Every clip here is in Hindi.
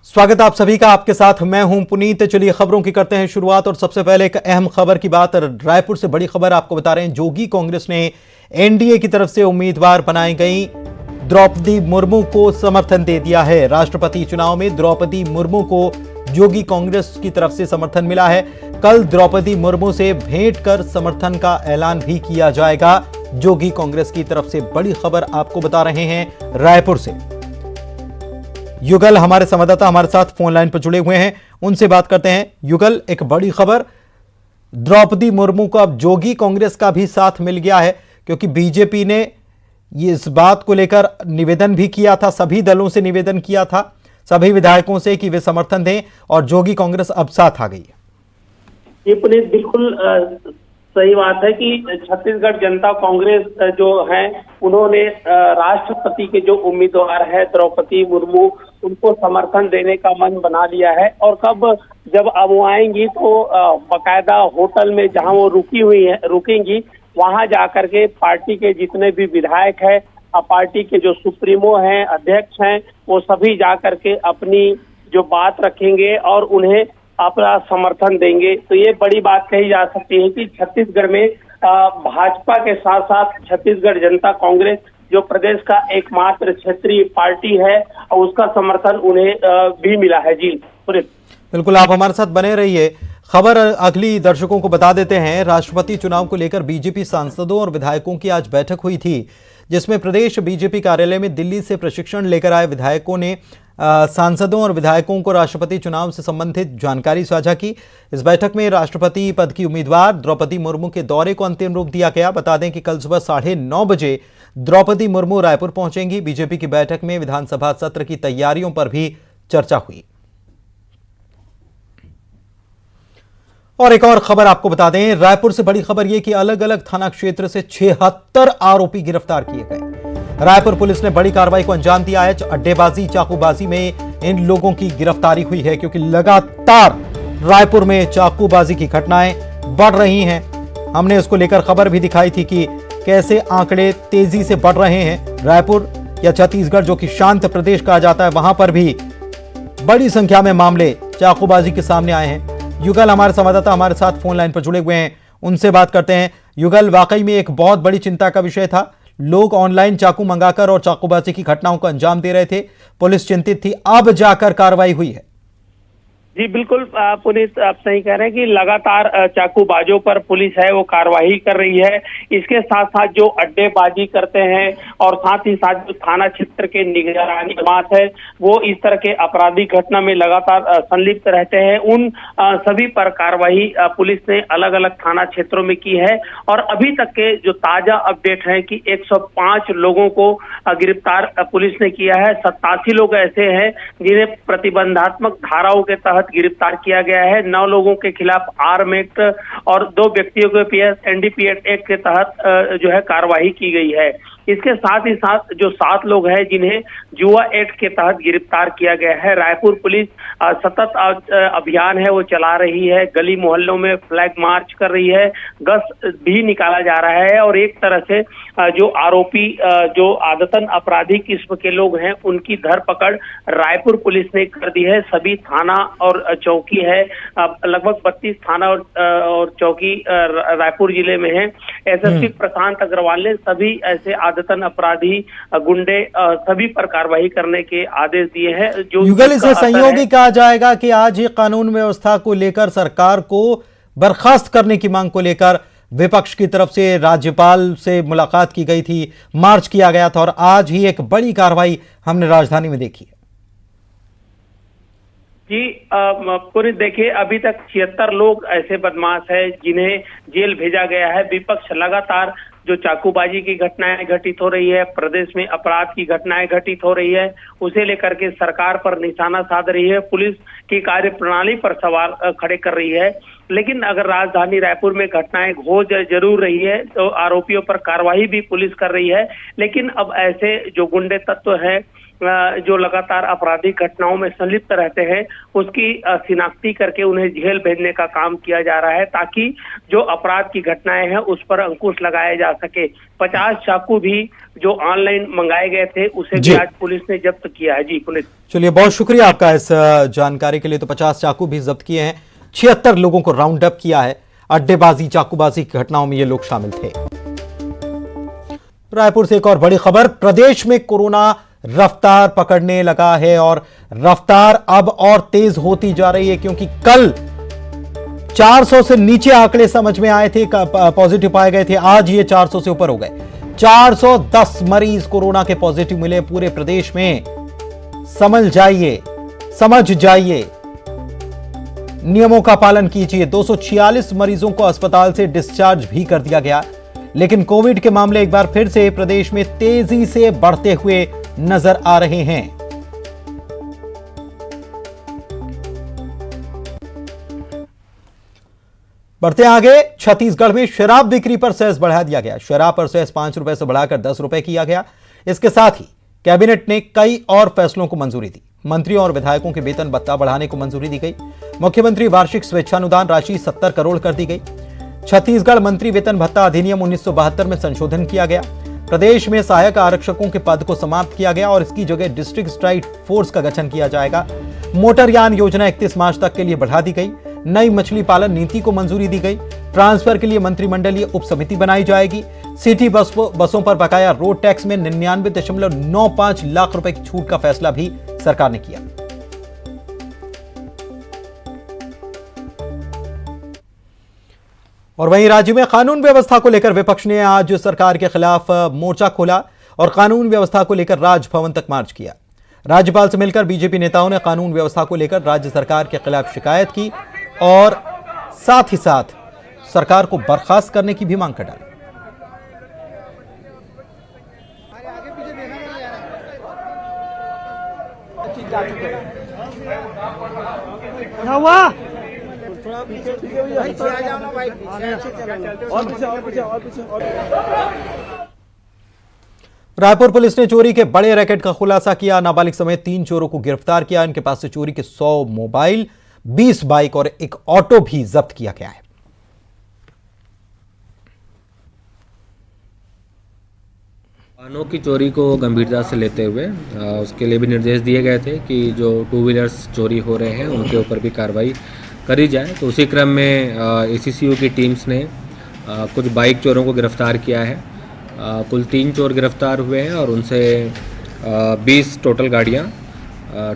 स्वागत आप सभी का। आपके साथ मैं हूं पुनीत। चलिए खबरों की करते हैं शुरुआत। और सबसे पहले एक अहम खबर की बात, रायपुर से बड़ी खबर आपको बता रहे हैं। जोगी कांग्रेस ने एनडीए की तरफ से उम्मीदवार बनाई गई द्रौपदी मुर्मू को समर्थन दे दिया है। राष्ट्रपति चुनाव में द्रौपदी मुर्मू को जोगी कांग्रेस की तरफ से समर्थन मिला है। कल द्रौपदी मुर्मू से भेंट कर समर्थन का ऐलान भी किया जाएगा। जोगी कांग्रेस की तरफ से बड़ी खबर आपको बता रहे हैं रायपुर से। युगल हमारे संवाददाता हमारे साथ फोन लाइन पर जुड़े हुए हैं, उनसे बात करते हैं। युगल, एक बड़ी खबर, द्रौपदी मुर्मू को अब जोगी कांग्रेस का भी साथ मिल गया है, क्योंकि बीजेपी ने ये इस बात को लेकर निवेदन भी किया था, सभी दलों से निवेदन किया था, सभी विधायकों से कि वे समर्थन दें, और जोगी कांग्रेस अब साथ आ गई है। ये पुनीत बिल्कुल सही बात है कि छत्तीसगढ़ जनता कांग्रेस जो है उन्होंने राष्ट्रपति के जो उम्मीदवार है द्रौपदी मुर्मू उनको समर्थन देने का मन बना लिया है। और कब जब अब वो आएंगी तो बकायदा होटल में जहां वो रुकेंगी वहां जाकर के पार्टी के जितने भी विधायक है, पार्टी के जो सुप्रीमो हैं, अध्यक्ष हैं, वो सभी जाकर के अपनी जो बात रखेंगे और उन्हें अपना समर्थन देंगे। तो ये बड़ी बात कही जा सकती है कि छत्तीसगढ़ में भाजपा के साथ साथ छत्तीसगढ़ जनता कांग्रेस जो प्रदेश का एकमात्र क्षेत्रीय पार्टी है, उसका समर्थन उन्हें भी मिला है। जी बिल्कुल, आप हमारे साथ बने रहिए। खबर अगली दर्शकों को बता देते हैं। राष्ट्रपति चुनाव को लेकर बीजेपी सांसदों और विधायकों की आज बैठक हुई थी, जिसमें प्रदेश बीजेपी कार्यालय में दिल्ली से प्रशिक्षण लेकर आए विधायकों ने सांसदों और विधायकों को राष्ट्रपति चुनाव से संबंधित जानकारी साझा की। इस बैठक में राष्ट्रपति पद की उम्मीदवार द्रौपदी मुर्मू के दौरे को अंतिम रूप दिया गया। बता दें कि कल सुबह 9:30 बजे द्रौपदी मुर्मू रायपुर पहुंचेंगी। बीजेपी की बैठक में विधानसभा सत्र की तैयारियों पर भी चर्चा हुई। और एक और खबर आपको बता दें, रायपुर से बड़ी खबर यह कि अलग अलग थाना क्षेत्र से 76 आरोपी गिरफ्तार किए गए। रायपुर पुलिस ने बड़ी कार्रवाई को अंजाम दिया है। अड्डेबाजी, चाकूबाजी में इन लोगों की गिरफ्तारी हुई है, क्योंकि लगातार रायपुर में चाकूबाजी की घटनाएं बढ़ रही हैं। हमने इसको लेकर खबर भी दिखाई थी कि कैसे आंकड़े तेजी से बढ़ रहे हैं। रायपुर या छत्तीसगढ़ जो कि शांत प्रदेश कहा जाता है, वहां पर भी बड़ी संख्या में मामले चाकूबाजी के सामने आए हैं। युगल हमारे संवाददाता हमारे साथ फोन लाइन पर जुड़े हुए हैं, उनसे बात करते हैं। युगल, वाकई में एक बहुत बड़ी चिंता का विषय था। लोग ऑनलाइन चाकू मंगाकर और चाकूबाजी की घटनाओं को अंजाम दे रहे थे, पुलिस चिंतित थी, अब जाकर कार्रवाई हुई है। जी बिल्कुल पुलिस, आप सही कह रहे हैं कि लगातार चाकूबाजों पर पुलिस है वो कार्रवाई कर रही है। इसके साथ साथ जो अड्डेबाजी करते हैं और साथ ही साथ जो थाना क्षेत्र के निगरानी जमात है वो इस तरह के आपराधिक घटना में लगातार संलिप्त रहते हैं, उन सभी पर कार्रवाई पुलिस ने अलग अलग थाना क्षेत्रों में की है। और अभी तक के जो ताजा अपडेट है कि 105 लोगों को गिरफ्तार पुलिस ने किया है। 87 लोग ऐसे हैं जिन्हें प्रतिबंधात्मक धाराओं के तहत गिरफ्तार किया गया है। 9 लोगों के खिलाफ आर्म एक्ट और 2 व्यक्तियों के एनडीपीएस एक्ट के तहत जो है कार्रवाई की गई है। इसके साथ ही साथ जो 7 लोग हैं जिन्हें जुआ एक्ट के तहत गिरफ्तार किया गया है। रायपुर पुलिस सतत अभियान है वो चला रही है, गली मोहल्लों में फ्लैग मार्च कर रही है, गश्त भी निकाला जा रहा है। और एक तरह से जो आरोपी जो आदतन अपराधी किस्म के लोग हैं उनकी धरपकड़ रायपुर पुलिस ने कर दी है। सभी थाना और चौकी है, लगभग 32 थाना और चौकी रायपुर जिले में है। एसएसपी प्रशांत अग्रवाल ने सभी ऐसे आदतन अपराधी, गुंडे सभी पर कार्रवाई करने के आदेश दिए हैं। जो युगल, इसे संयोग ही कहा जाएगा कि आज ये कानून व्यवस्था को लेकर सरकार को बर्खास्त करने की मांग को लेकर विपक्ष की तरफ से राज्यपाल से मुलाकात की गई थी, मार्च किया गया था, और आज ही एक बड़ी कार्रवाई हमने राजधानी में देखी है। जी पूरी देखिए, अभी तक 76 लोग ऐसे बदमाश हैं जिन्हें जेल भेजा गया है। विपक्ष लगातार जो चाकूबाजी की घटनाएं घटित हो रही है, प्रदेश में अपराध की घटनाएं घटित हो रही है, उसे लेकर के सरकार पर निशाना साध रही है, पुलिस की कार्यप्रणाली पर सवाल खड़े कर रही है। लेकिन अगर राजधानी रायपुर में घटनाएं हो जरूर रही है तो आरोपियों पर कार्रवाई भी पुलिस कर रही है। लेकिन अब ऐसे जो गुंडे तत्व हैं जो लगातार आपराधिक घटनाओं में संलिप्त रहते हैं उसकी शिनाख्ती करके उन्हें जेल भेजने का काम किया जा रहा है, ताकि जो अपराध की घटनाएं हैं उस पर अंकुश लगाया जा सके। 50 चाकू भी जो ऑनलाइन मंगाए गए थे उसे भी आज पुलिस ने जब्त किया है। जी पुलिस, चलिए बहुत शुक्रिया आपका इस जानकारी के लिए। तो 50 चाकू भी जब्त किए हैं, 76 लोगों को राउंड अप किया है। अड्डेबाजी चाकूबाजी की घटनाओं में ये लोग शामिल थे। रायपुर से एक और बड़ी खबर, प्रदेश में कोरोना रफ्तार पकड़ने लगा है और रफ्तार अब और तेज होती जा रही है, क्योंकि कल 400 से नीचे आंकड़े समझ में आए थे, पॉजिटिव पाए गए थे। आज ये 400 से ऊपर हो गए। 410 मरीज कोरोना के पॉजिटिव मिले पूरे प्रदेश में। समझ जाइए, नियमों का पालन कीजिए। 246 मरीजों को अस्पताल से डिस्चार्ज भी कर दिया गया, लेकिन कोविड के मामले एक बार फिर से प्रदेश में तेजी से बढ़ते हुए नजर आ रहे हैं। बढ़ते आगे, छत्तीसगढ़ में शराब बिक्री पर सेस बढ़ा दिया गया। शराब पर सेस 5 रुपए से बढ़ाकर 10 रुपए किया गया। इसके साथ ही कैबिनेट ने कई और फैसलों को मंजूरी दी। मंत्रियों और विधायकों के वेतन भत्ता बढ़ाने को मंजूरी दी गई। मुख्यमंत्री वार्षिक स्वेच्छानुदान राशि 70 करोड़ कर दी गई। छत्तीसगढ़ मंत्री वेतन भत्ता अधिनियम 1972 में संशोधन किया गया। प्रदेश में सहायक आरक्षकों के पद को समाप्त किया गया और इसकी जगह डिस्ट्रिक्ट स्ट्राइक फोर्स का गठन किया जाएगा। मोटरयान योजना 31 मार्च तक के लिए बढ़ा दी गई। नई मछली पालन नीति को मंजूरी दी गई। ट्रांसफर के लिए मंत्रिमंडलीय उप समिति बनाई जाएगी। सिटी बसों पर बकाया रोड टैक्स में 99.95 लाख रुपए की छूट का फैसला भी सरकार ने किया। और वहीं राज्य में कानून व्यवस्था को लेकर विपक्ष ने आज सरकार के खिलाफ मोर्चा खोला और कानून व्यवस्था को लेकर राजभवन तक मार्च किया। राज्यपाल से मिलकर बीजेपी नेताओं ने कानून व्यवस्था को लेकर राज्य सरकार के खिलाफ शिकायत की और साथ ही साथ सरकार को बर्खास्त करने की भी मांग कर डाली। रायपुर पुलिस ने चोरी के बड़े रैकेट का खुलासा किया। नाबालिग समेत 3 चोरों को गिरफ्तार किया। इनके पास से चोरी के 100 मोबाइल, 20 बाइक और एक ऑटो भी जब्त किया गया है। वाहनों की चोरी को गंभीरता से लेते हुए उसके लिए भी निर्देश दिए गए थे कि जो 2 व्हीलर्स चोरी हो रहे हैं उनके ऊपर भी कार्रवाई करी जाए। तो उसी क्रम में ACCU की टीम्स ने कुछ बाइक चोरों को गिरफ्तार किया है। कुल 3 चोर गिरफ्तार हुए हैं और उनसे 20 टोटल गाड़ियाँ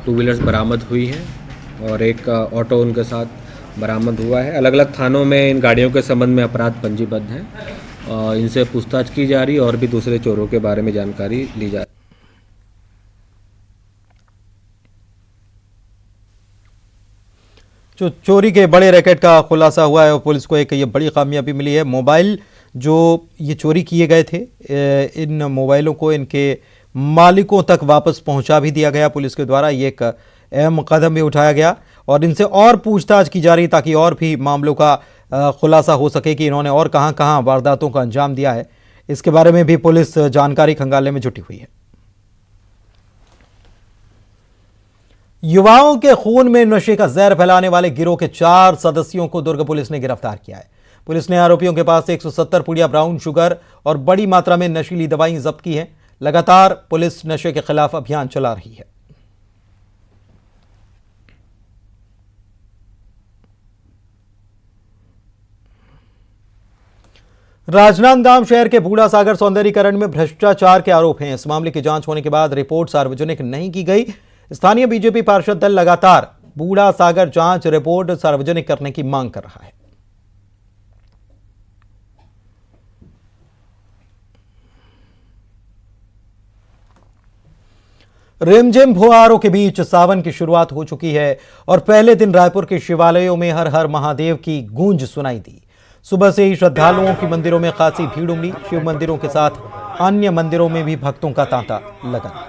2 व्हीलर्स बरामद हुई हैं और एक ऑटो उनके साथ बरामद हुआ है। अलग अलग थानों में इन गाड़ियों के संबंध में अपराध पंजीबद्ध हैं। इनसे पूछताछ की जा रही है और भी दूसरे चोरों के बारे में जानकारी ली जा रही है। जो चोरी के बड़े रैकेट का खुलासा हुआ है और पुलिस को एक ये बड़ी कामयाबी मिली है। मोबाइल जो ये चोरी किए गए थे, इन मोबाइलों को इनके मालिकों तक वापस पहुंचा भी दिया गया पुलिस के द्वारा। ये एक अहम कदम भी उठाया गया और इनसे और पूछताछ की जा रही ताकि और भी मामलों का खुलासा हो सके कि इन्होंने और कहां कहां वारदातों का अंजाम दिया है। इसके बारे में भी पुलिस जानकारी खंगालने में जुटी हुई है। युवाओं के खून में नशे का जहर फैलाने वाले गिरोह के 4 सदस्यों को दुर्ग पुलिस ने गिरफ्तार किया है। पुलिस ने आरोपियों के पास से 170 पुड़िया ब्राउन शुगर और बड़ी मात्रा में नशीली दवाएं जब्त की हैं। लगातार पुलिस नशे के खिलाफ अभियान चला रही है। राजनांदगांव शहर के बूढ़ा सागर सौंदर्यीकरण में भ्रष्टाचार के आरोप हैं। इस मामले की जांच होने के बाद रिपोर्ट सार्वजनिक नहीं की गई। स्थानीय बीजेपी पार्षद दल लगातार बूढ़ा सागर जांच रिपोर्ट सार्वजनिक करने की मांग कर रहा है। रिमझिम फुहारों के बीच सावन की शुरुआत हो चुकी है और पहले दिन रायपुर के शिवालयों में हर हर महादेव की गूंज सुनाई दी। सुबह से ही श्रद्धालुओं की मंदिरों में खासी भीड़ उमड़ी। शिव मंदिरों के साथ अन्य मंदिरों में भी भक्तों का तांता लगा।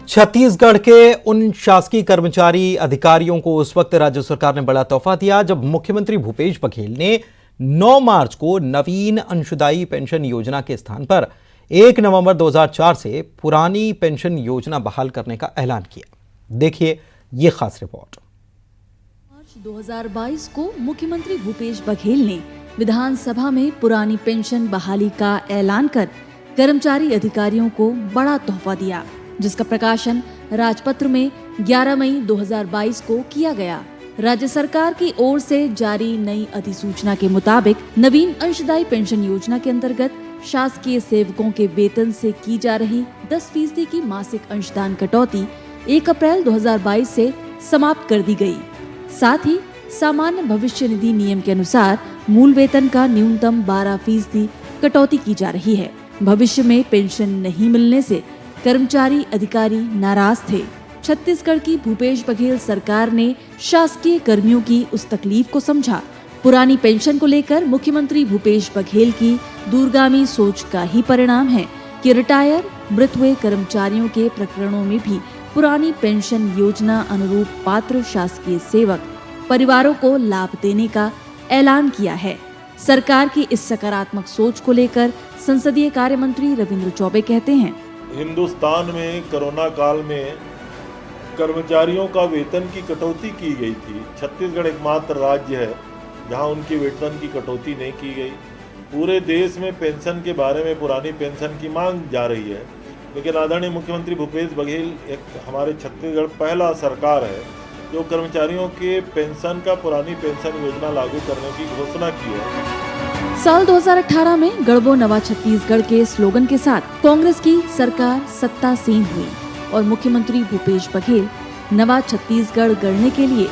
छत्तीसगढ़ के उन शासकीय कर्मचारी अधिकारियों को उस वक्त राज्य सरकार ने बड़ा तोहफा दिया जब मुख्यमंत्री भूपेश बघेल ने 9 मार्च को नवीन अंशदायी पेंशन योजना के स्थान पर 1 नवंबर 2004 से पुरानी पेंशन योजना बहाल करने का ऐलान किया। देखिए ये खास रिपोर्ट। मार्च 2022 को मुख्यमंत्री भूपेश बघेल ने विधानसभा में पुरानी पेंशन बहाली का ऐलान कर कर्मचारी अधिकारियों को बड़ा तोहफा दिया, जिसका प्रकाशन राजपत्र में 11 मई 2022 को किया गया। राज्य सरकार की ओर से जारी नई अधिसूचना के मुताबिक नवीन अंशदायी पेंशन योजना के अंतर्गत शासकीय सेवकों के वेतन से की जा रही 10% की मासिक अंशदान कटौती 1 अप्रैल 2022 से समाप्त कर दी गई। साथ ही सामान्य भविष्य निधि नियम के अनुसार मूल वेतन का न्यूनतम 12% कटौती की जा रही है। भविष्य में पेंशन नहीं मिलने से कर्मचारी अधिकारी नाराज थे। छत्तीसगढ़ की भूपेश बघेल सरकार ने शासकीय कर्मियों की उस तकलीफ को समझा। पुरानी पेंशन को लेकर मुख्यमंत्री भूपेश बघेल की दूरगामी सोच का ही परिणाम है कि रिटायर मृत हुए कर्मचारियों के प्रकरणों में भी पुरानी पेंशन योजना अनुरूप पात्र शासकीय सेवक परिवारों को लाभ देने का ऐलान किया है। सरकार की इस सकारात्मक सोच को लेकर संसदीय कार्य मंत्री रविंद्र चौबे कहते हैं, हिंदुस्तान में कोरोना काल में कर्मचारियों का वेतन की कटौती की गई थी। छत्तीसगढ़ एकमात्र राज्य है जहां उनकी वेतन की कटौती नहीं की गई। पूरे देश में पेंशन के बारे में पुरानी पेंशन की मांग जा रही है, लेकिन आदरणीय मुख्यमंत्री भूपेश बघेल एक हमारे छत्तीसगढ़ पहला सरकार है जो कर्मचारियों के पेंशन का पुरानी पेंशन योजना लागू करने की घोषणा की है। साल 2018 में गढ़बो नवा छत्तीसगढ़ के स्लोगन के साथ कांग्रेस की सरकार सत्तासीन हुई और मुख्यमंत्री भूपेश बघेल नवा छत्तीसगढ़ गढ़ने के लिए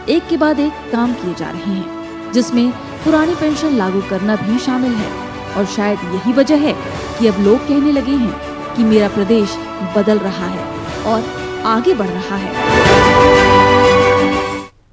एक के बाद एक काम किए जा रहे हैं, जिसमें पुरानी पेंशन लागू करना भी शामिल है। और शायद यही वजह है कि अब लोग कहने लगे हैं कि मेरा प्रदेश बदल रहा है और आगे बढ़ रहा है।